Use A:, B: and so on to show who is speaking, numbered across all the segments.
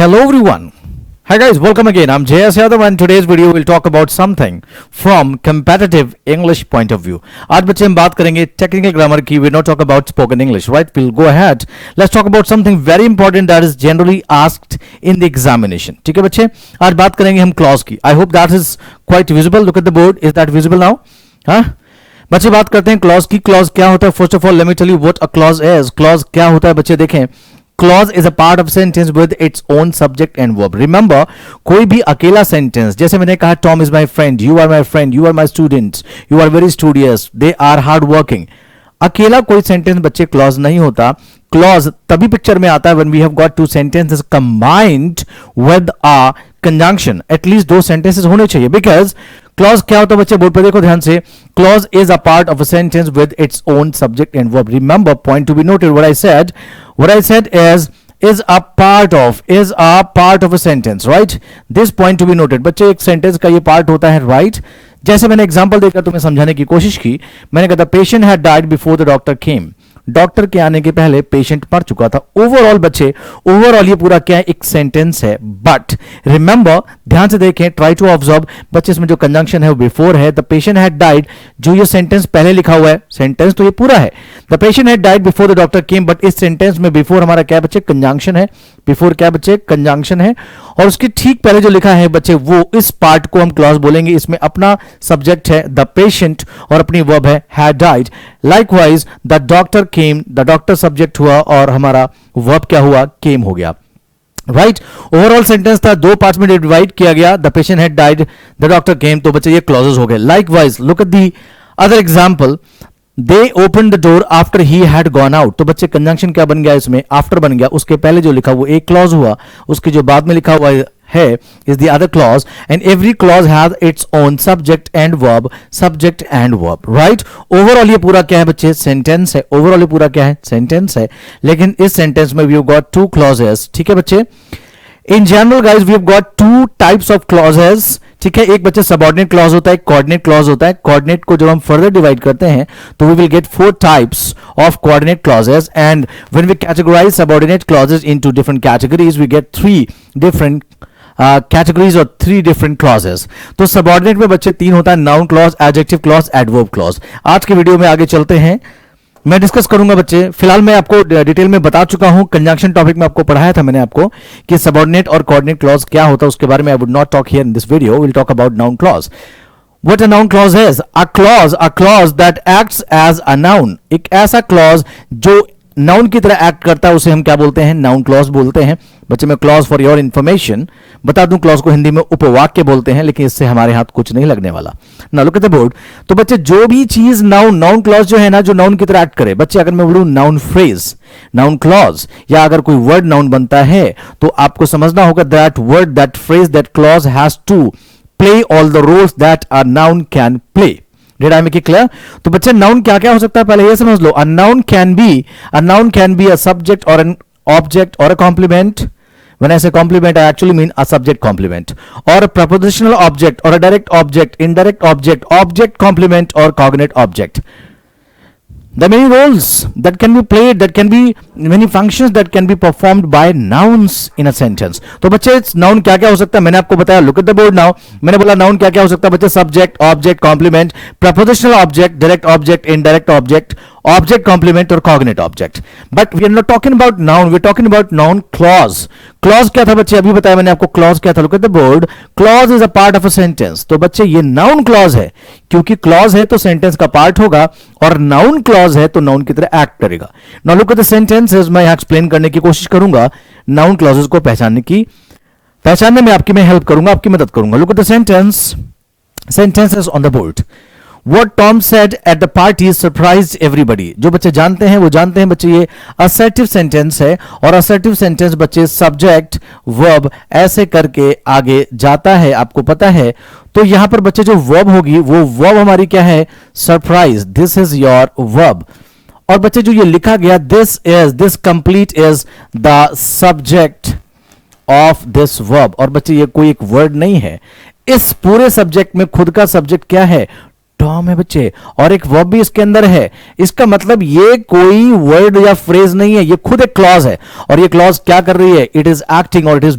A: Hello everyone. Hi guys, welcome again. I'm JS Yadav and today's video will talk about something from competitive English point of view. आज बच्चे हम बात करेंगे technical grammar की. We not talk about spoken English, right? We'll go ahead. Let's talk about something very important that is generally asked in the examination. ठीक है बच्चे, आज बात करेंगे हम clause की. I hope that is quite visible. Look at the board. Is that visible now? हाँ बच्चे बात करते हैं क्लॉज की. क्लॉज क्या होता है? First of all let me tell you what a clause is. Clause क्या होता है बच्चे देखें. Clause is a part of sentence with its own subject and verb. Remember, कोई भी अकेला सेंटेंस, जैसे मैंने कहा Tom is my friend, you are my friend, you are my students, you are very studious, they are hard working. अकेला कोई sentence बच्चे clause नहीं होता. क्लॉज तभी पिक्चर में आता है when we have got two sentences combined with a conjunction. At least दो सेंटेंसेस होने चाहिए. बिकॉज क्लॉज क्या होता है बच्चे, बोर्ड पे देखो ध्यान से. Clause is a part of a sentence with its own subject and verb. Remember, point to be noted, what I said is a part of a sentence, right? This point to be noted. बच्चे एक sentence का ये part होता है, right? जैसे मैंने example देकर तुम्हें समझाने की कोशिश की. मैंने कहा था patient had died before the doctor came. Doctor के आने के पहले पेशेंट मर चुका था. ओवरऑल बच्चे, ओवरऑल ये पूरा क्या है, एक सेंटेंस है. बट रिमेंबर, ध्यान से देखें, ट्राई टू ऑब्जर्व बच्चे, इसमें जो कंजंक्शन है वो बिफोर है. द पेशेंट हैड डाइड, जो ये सेंटेंस पहले लिखा हुआ है, सेंटेंस तो ये पूरा है. The patient had died before the doctor came, but इस सेंटेंस में बिफोर हमारा क्या बच्चे, कंजंक्शन है. बिफोर क्या बच्चे, कंजंक्शन है. और उसके ठीक पहले जो लिखा है बच्चे, वो इस पार्ट को हम क्लॉज बोलेंगे. इसमें अपना सब्जेक्ट है द पेशेंट और अपनी वर्ब है had died. Likewise the doctor came, the doctor subject हुआ और हमारा वर्ब क्या हुआ, केम हो गया. राइट, ओवरऑल सेंटेंस था, दो पार्ट्स में डिवाइड किया गया. The patient had died, the doctor केम, तो बच्चे ये क्लॉजेस हो गए. Likewise look at the other example. They open the door after he had gone out. तो बच्चे कंजंक्शन क्या बन गया, इसमें आफ्टर बन गया. उसके पहले जो लिखा वो एक क्लॉज हुआ, उसके जो बाद में लिखा हुआ है is the other clause, and every clause has its own subject and verb, right? Overall ये पूरा क्या है बच्चे, सेंटेंस है. ओवरऑल ये पूरा क्या है, सेंटेंस है. लेकिन इस सेंटेंस में we have got two clauses. ठीक है बच्चे, in general guys we have got two types of clauses. ठीक है, एक बच्चे सबऑर्डिनेट क्लॉज होता है, कोऑर्डिनेट क्लॉज होता है. कोऑर्डिनेट को जब हम फर्दर डिवाइड करते हैं तो we will get four types of coordinate clauses. And when we categorise subordinate clauses into different categories we get three different categories और थ्री डिफरेंट क्लॉजेस. तो सबऑर्डिनेट में बच्चे तीन होता है, noun clause, adjective clause, adverb clause. आज के video में आगे चलते हैं, मैं डिस्कस करूंगा बच्चे. फिलहाल मैं आपको डिटेल में बता चुका हूं, कंजंक्शन टॉपिक में आपको पढ़ाया था मैंने आपको कि सबऑर्डिनेट और कोऑर्डिनेट क्लॉज क्या होता है. उसके बारे में I would not talk here in this video. Will talk about noun clause. What a noun clause is? A clause that acts as a noun. एक ऐसा क्लॉज जो नाउन की तरह एक्ट करता है, उसे हम क्या बोलते हैं, नाउन क्लॉज बोलते हैं. बच्चे मैं क्लॉज फॉर योर इंफॉर्मेशन बता दूं, क्लॉज को हिंदी में उपवाक्य बोलते हैं, लेकिन इससे हमारे हाथ कुछ नहीं लगने वाला. ना लुक एट द बोर्ड. तो बच्चे जो भी चीज नाउन क्लॉज जो है ना, जो नाउन की तरह एक्ट करे. बच्चे अगर मैं बोलूं नाउन फ्रेज, नाउन क्लॉज, या अगर कोई वर्ड नाउन बनता है तो आपको समझना होगा that word, that phrase, that clause has to play all the roles that a noun can play. Did I make it clear? तो बच्चे नाउन क्या क्या हो सकता है पहले ये समझ लो. A noun can be a subject or an object or a complement. When I say complement, I actually mean a subject complement, or a prepositional object, or a direct object, indirect object, object complement, or cognate object. There are many roles that can be played, that can be many functions that can be performed by nouns in a sentence. तो बच्चे noun क्या क्या हो सकता है मैंने आपको बताया. Look at the board now. मैंने बोला नाउन क्या क्या हो सकता है बच्चे, subject, object, complement, prepositional object, direct object, indirect object, object complement और cognate object. But we are not talking about noun, we are talking about noun clause. Clause क्या था बच्चे, अभी बताया मैंने आपको क्लॉज क्या था. Look at the board. Clause is a part of a sentence. तो बच्चे ये नाउन क्लॉज है, क्योंकि क्लॉज है तो सेंटेंस का पार्ट होगा, और नाउन क्लॉज है तो नाउन की तरह एक्ट करेगा. Now look at the sentences. मैं यहां एक्सप्लेन करने की कोशिश करूंगा, नाउन क्लॉजेस को पहचानने में आपकी मैं हेल्प करूंगा, आपकी मदद करूंगा. Look at the sentences on the board. What Tom said at the party surprised everybody. जो बच्चे जानते हैं वो जानते हैं बच्चे, ये assertive sentence है, और assertive sentence बच्चे subject verb ऐसे करके आगे जाता है, आपको पता है. तो यहां पर बच्चे जो verb होगी वो verb हमारी क्या है, surprise. This is your verb. और बच्चे जो ये लिखा गया this complete is the subject of this verb. और बच्चे ये कोई एक वर्ड नहीं है, इस पूरे सब्जेक्ट में खुद का सब्जेक्ट क्या है, टॉम है बच्चे, और एक वर्ब भी इसके अंदर है। इसका मतलब ये कोई वर्ड या फ्रेज नहीं है, ये खुद एक क्लॉज है। और ये क्लॉज क्या कर रही है? इट इज एक्टिंग और it is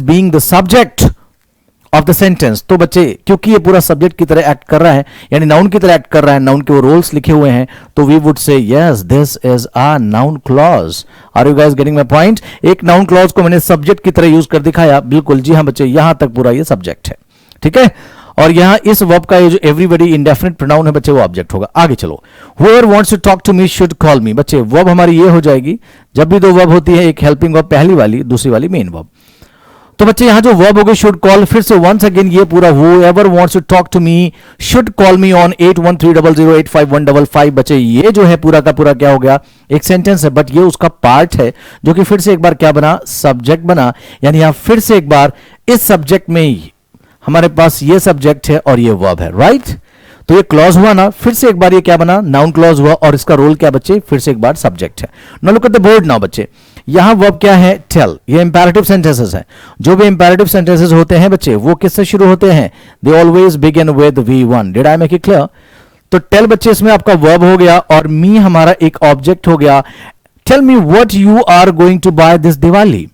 A: being the subject of the sentence. तो बच्चे क्योंकि ये पूरा सब्जेक्ट की तरह एक्ट कर रहा है, यानी नाउन की तरह एक्ट कर रहा है, नाउन के वो रोल्स लिखे हुए हैं, तो we would say yes this is a noun clause. Are you guys getting my point? एक नाउन क्लॉज को मैंने सब्जेक्ट की तरह यूज कर दिखाया, बिल्कुल जी हाँ बच्चे, यहां तक पूरा ये सब्जेक्ट है, ठीक है। और यहां इस वर्ब का ये जो एवरीबॉडी इंडेफिनिट प्रोनाउन है बच्चे, वो ऑब्जेक्ट होगा। आगे चलो, whoever wants to talk to me should call me। बच्चे वर्ब हमारी ये हो जाएगी, जब भी दो वर्ब होती है, एक हेल्पिंग वर्ब पहली वाली, दूसरी वाली मेन वर्ब। तो बच्चे यहां जो वर्ब हो गई शुड कॉल, फिर से वंस अगेन ये पूरा whoever wants to talk to me should call me on 8130085155। बच्चे ये जो है पूरा का पूरा क्या हो गया? एक सेंटेंस है, बट ये उसका पार्ट है जो कि फिर से एक बार क्या बना? सब्जेक्ट बना। यानी यहां फिर से एक बार इस सब्जेक्ट में ही हमारे पास ये सब्जेक्ट है और ये वर्ब है, राइट। तो ये क्लॉज हुआ ना, फिर से एक बार ये क्या बना? नाउन क्लॉज हुआ, और इसका रोल क्या बच्चे? फिर से एक बार सब्जेक्ट है। Now look at the board now बच्चे, यहां वर्ब क्या है? टेल। ये इंपैरेटिव सेंटेंसेस है। जो भी इंपैरेटिव सेंटेंसेस होते हैं बच्चे, वो किससे शुरू होते हैं? They always begin with V1। Did I make it clear? तो टेल बच्चे इसमें आपका वर्ब हो गया, और मी हमारा एक ऑब्जेक्ट हो गया। Tell me what you are going to buy this Diwali.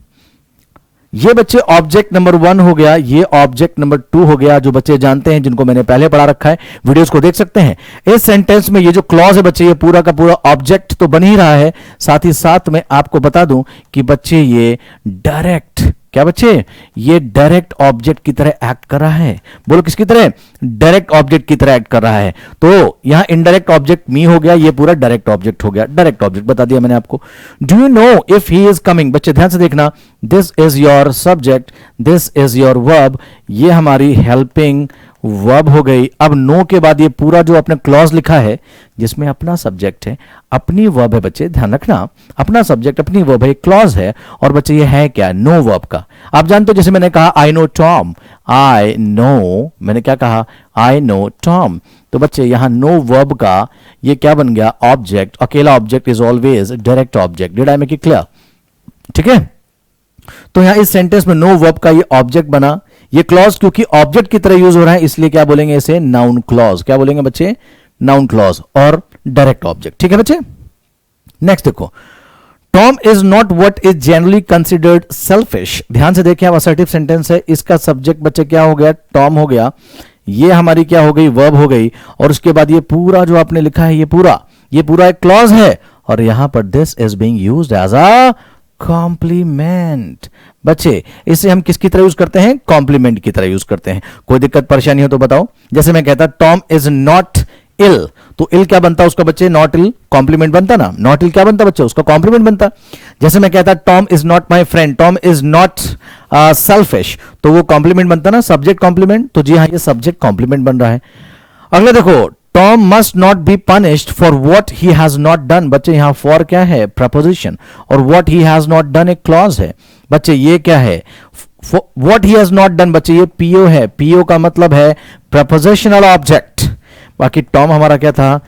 A: ये बच्चे ऑब्जेक्ट नंबर 1 हो गया, ये ऑब्जेक्ट नंबर 2 हो गया। जो बच्चे जानते हैं, जिनको मैंने पहले पढ़ा रखा है, वीडियोस को देख सकते हैं। इस सेंटेंस में ये जो क्लॉज है बच्चे, ये पूरा का पूरा ऑब्जेक्ट तो बन ही रहा है, साथ ही साथ में आपको बता दूं कि बच्चे ये डायरेक्ट, क्या बच्चे? ये डायरेक्ट ऑब्जेक्ट की तरह एक्ट कर रहा है। बोलो किसकी तरह? डायरेक्ट ऑब्जेक्ट की तरह एक्ट कर रहा है। तो यहां इनडायरेक्ट ऑब्जेक्ट मी हो गया, ये पूरा डायरेक्ट ऑब्जेक्ट हो गया। डायरेक्ट ऑब्जेक्ट बता दिया मैंने आपको। Do you know if he is coming? बच्चे ध्यान से देखना, this is your subject, this is your verb. ये हमारी हेल्पिंग वर्ब हो गई। अब नो के बाद ये पूरा जो आपने क्लॉज लिखा है, जिसमें अपना सब्जेक्ट है, अपनी वर्ब है बच्चे, ध्यान रखना, अपना सब्जेक्ट अपनी वर्ब है, क्लॉज है। और बच्चे ये है क्या? नो वर्ब का। आप जानते हो, जैसे मैंने कहा I know Tom, I know, मैंने क्या कहा? I know Tom. तो बच्चे यहां नो वर्ब का ये क्या बन गया? ऑब्जेक्ट। अकेला object is always direct object. Did I make it clear? ठीक है। तो यहां इस सेंटेंस में नो वर्ब का ये ऑब्जेक्ट बना। ये क्लॉज क्योंकि ऑब्जेक्ट की तरह यूज हो रहा है, इसलिए क्या बोलेंगे इसे? Noun clause. क्या बोलेंगे बच्चे? नाउन क्लॉज और डायरेक्ट ऑब्जेक्ट। ठीक है बच्चे। नेक्स्ट देखो, Tom is not what is generally considered selfish. ध्यान से देखिए, असर्टिव सेंटेंस है, इसका सब्जेक्ट बच्चे क्या हो गया? टॉम हो गया। ये हमारी क्या हो गई? वर्ब हो गई। और उसके बाद ये पूरा जो आपने लिखा है, ये पूरा एक क्लॉज है, और यहां पर this is being used as a complement. बच्चे इसे हम किसकी तरह यूज करते हैं? कॉम्प्लीमेंट की तरह यूज करते हैं। कोई दिक्कत परेशानी हो तो बताओ। जैसे मैं कहता टॉम इज नॉट इल, तो इल क्या बनता उसका बच्चे? नॉट इल कॉम्प्लीमेंट बनता ना। नॉट इल क्या बनता बच्चे? उसका कॉम्प्लीमेंट बनता। जैसे मैं कहता Tom is not my friend, Tom is not selfish, तो वो कॉम्प्लीमेंट बनता ना, सब्जेक्ट कॉम्प्लीमेंट। तो जी हाँ, ये सब्जेक्ट कॉम्प्लीमेंट बन रहा है। अगला देखो, Tom must not be punished for what he has not done. बच्चे यहां फॉर क्या है? प्रपोजिशन, और what he has not done एक क्लॉज है। बच्चे ये क्या है? What he has not done बच्चे ये पीओ है। पीओ का मतलब है प्रपोजिशनल ऑब्जेक्ट। बाकी टॉम हमारा क्या था?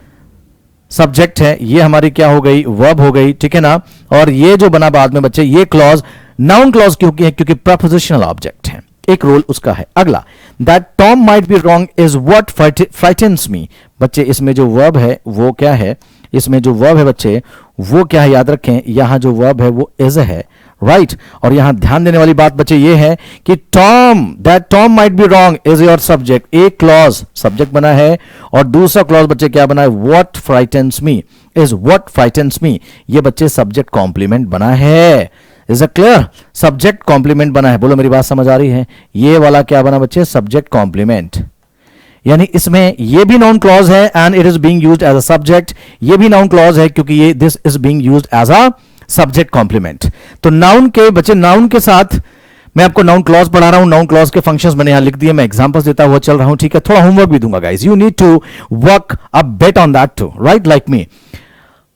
A: सब्जेक्ट है। ये हमारी क्या हो गई? वर्ब हो गई। ठीक है ना। और ये जो बना बाद में बच्चे, ये क्लॉज नाउन क्लॉज क्योंकि है, क्योंकि प्रपोजिशनल ऑब्जेक्ट है, एक रोल उसका है। अगला, that Tom might be wrong is what frightens me. बच्चे इसमें जो वर्ब है वो क्या है? इसमें जो वर्ब है बच्चे वो क्या है? याद रखें, यहां जो वर्ब है वो इज है, राइट। और यहां ध्यान देने वाली बात बच्चे ये है कि that Tom might be wrong is your subject. एक क्लॉज सब्जेक्ट बना है, और दूसरा क्लॉज बच्चे क्या बना है? What frightens me is what frightens me. ये बच्चे सब्जेक्ट कॉम्प्लीमेंट बना है। Is it clear? Subject complement बना है। बोलो मेरी बात समझ आ रही है? ये वाला क्या बना बच्चे? Subject complement. यानी इसमें ये भी नाउन क्लॉज है and it is being used as a subject. ये भी नाउन क्लॉज है क्योंकि ये this is being used as a subject complement. तो नाउन के बच्चे, नाउन के साथ मैं आपको नाउन क्लॉज पढ़ा रहा हूं। नाउन क्लॉज के फंक्शंस मैंने यहां लिख दिए, मैं एग्जांपल्स देता हुआ चल रहा हूं। ठीक है, थोड़ा होमवर्क भी दूंगा guys, you need to work a bit on that too, right, like me.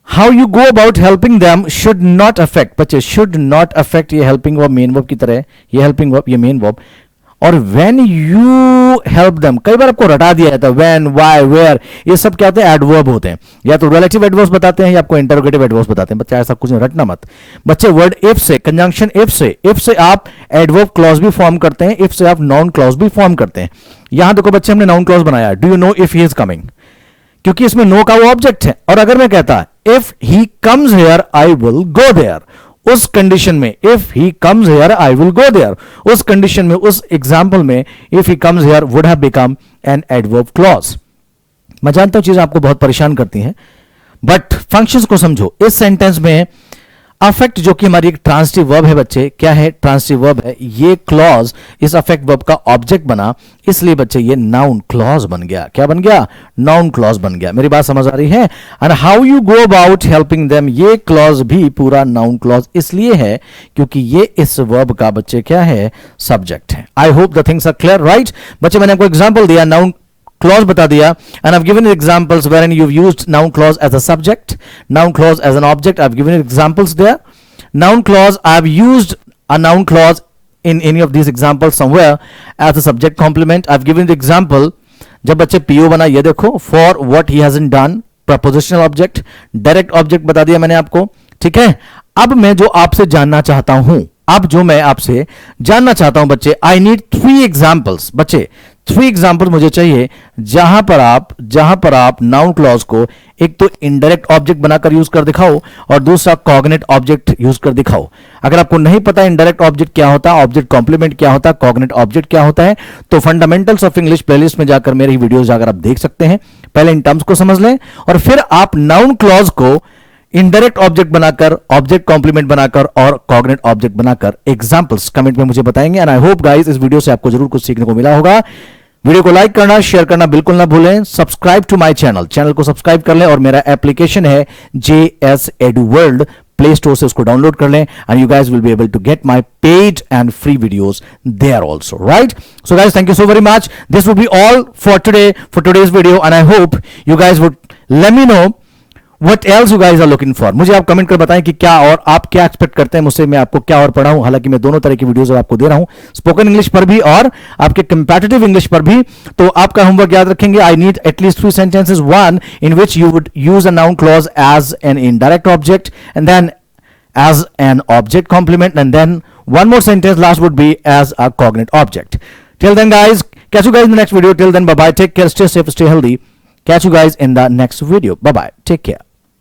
A: How you go about helping them should not affect. बच्चे शुड नॉट अफेक्ट, ये हेल्पिंग वर्ब मेन वर्ब की तरह है। ये हेल्पिंग वर्ब, ये main verb. और when you help them, कई बार आपको रटा दिया जाता है, व्हेन, व्हाई, वेयर, ये सब क्या होते हैं, एडवर्ब होते हैं, या तो रिलेटिव एडवर्ब्स बताते हैं या आपको इंटरोगेटिव एडवर्ब्स बताते हैं। बच्चा ऐसा कुछ नहीं, रटना मत बच्चे। वर्ड इफ से, कंजंक्शन इफ से आप एडवर्ब क्लॉज भी फॉर्म करते हैं, इफ से आप नाउन क्लॉज भी फॉर्म करते हैं। यहां देखो बच्चे, हमने नाउन क्लॉज बनाया, do you know if he is coming, क्योंकि इसमें नो का वो ऑब्जेक्ट है। और अगर मैं कहता if he comes here I will go there, उस कंडीशन में, if he comes here I will go there, उस कंडीशन में, उस एग्जांपल में if he comes here would have become an adverb clause. मैं जानता हूं चीजें आपको बहुत परेशान करती हैं, बट फंक्शंस को समझो। इस सेंटेंस में अफेक्ट, जो कि हमारी एक ट्रांसिटिव वर्ब है बच्चे, क्या है, ट्रांसिटिव वर्ब है, ये क्लॉज इस अफेक्ट वर्ब का ऑब्जेक्ट बना, इसलिए बच्चे ये नाउन क्लॉज बन गया। क्या बन गया, नाउन क्लॉज बन गया। मेरी बात समझ आ रही है। And how you go about helping them, ये क्लॉज भी पूरा नाउन क्लॉज इसलिए है क्योंकि ये इस वर्ब का बच्चे क्या है, सब्जेक्ट है। I hope the things are clear, right बच्चे। मैंने आपको एग्जाम्पल दिया, नाउन clause बता दिया, and I've given you examples wherein you've used noun clause as a subject, noun clause as an object. I've given you examples there. Noun clause, I've used a noun clause in any of these examples somewhere as a subject complement. I've given the example, जब बच्चे PO बना, ये देखो, for what he hasn't done, prepositional object, direct object बता दिया मैंने आपको, ठीक है। अब मैं जो आपसे जानना चाहता हूं, अब जो मैं आपसे जानना चाहता हूं बच्चे, आई नीड 3 एग्जाम्पल्स बच्चे, 3 एग्जाम्पल मुझे चाहिए जहां पर आप नाउन क्लॉज को एक तो इनडायरेक्ट ऑब्जेक्ट बनाकर यूज कर दिखाओ और दूसरा कॉग्नेट ऑब्जेक्ट यूज कर दिखाओ। अगर आपको नहीं पता इनडायरेक्ट ऑब्जेक्ट क्या होता है, ऑब्जेक्ट कॉम्प्लीमेंट क्या होता है, कॉग्नेट ऑब्जेक्ट क्या होता है, तो फंडामेंटल्स ऑफ इंग्लिश प्लेलिस्ट में जाकर मेरी वीडियोस जाकर आप देख सकते हैं। पहले इन टर्म्स को समझ लें और फिर आप नाउन क्लॉज को इनडायरेक्ट ऑब्जेक्ट बनाकर, ऑब्जेक्ट कॉम्प्लीमेंट बनाकर और कॉग्नेट ऑब्जेक्ट बनाकर एग्जांपल्स कमेंट में मुझे बताएंगे। एंड आई होप गाइस इस वीडियो से आपको जरूर कुछ सीखने को मिला होगा। वीडियो को लाइक करना, शेयर करना बिल्कुल ना भूलें। सब्सक्राइब टू माय चैनल को सब्सक्राइब कर लें और मेरा एप्लीकेशन है JS Edu World, play store से उसको डाउनलोड कर लें and you guys will be able to get my paid and free videos there also, right. So guys thank you so very much. This would be all for today's video and I hope you guys would let me know What else you guys are looking for? मुझे आप comment कर बताएं कि क्या और आप क्या expect करते हैं मुझसे, मैं आपको क्या और पढ़ाऊं। हालांकि मैं दोनों तरह की वीडियोस आपको दे रहा हूं, स्पोकन इंग्लिश पर भी और आपके कंपैटिटिव इंग्लिश पर भी। तो आपका होमवर्क याद रखेंगे, I need at least 3 sentences, one in which you would use a noun clause as an indirect object and then as an object complement, and then one more sentence last would be as a cognate object. Till then guys, catch you guys in the next video. Till then, bye bye, take care, stay safe, stay healthy. Catch you guys in the next video. Bye bye, take care.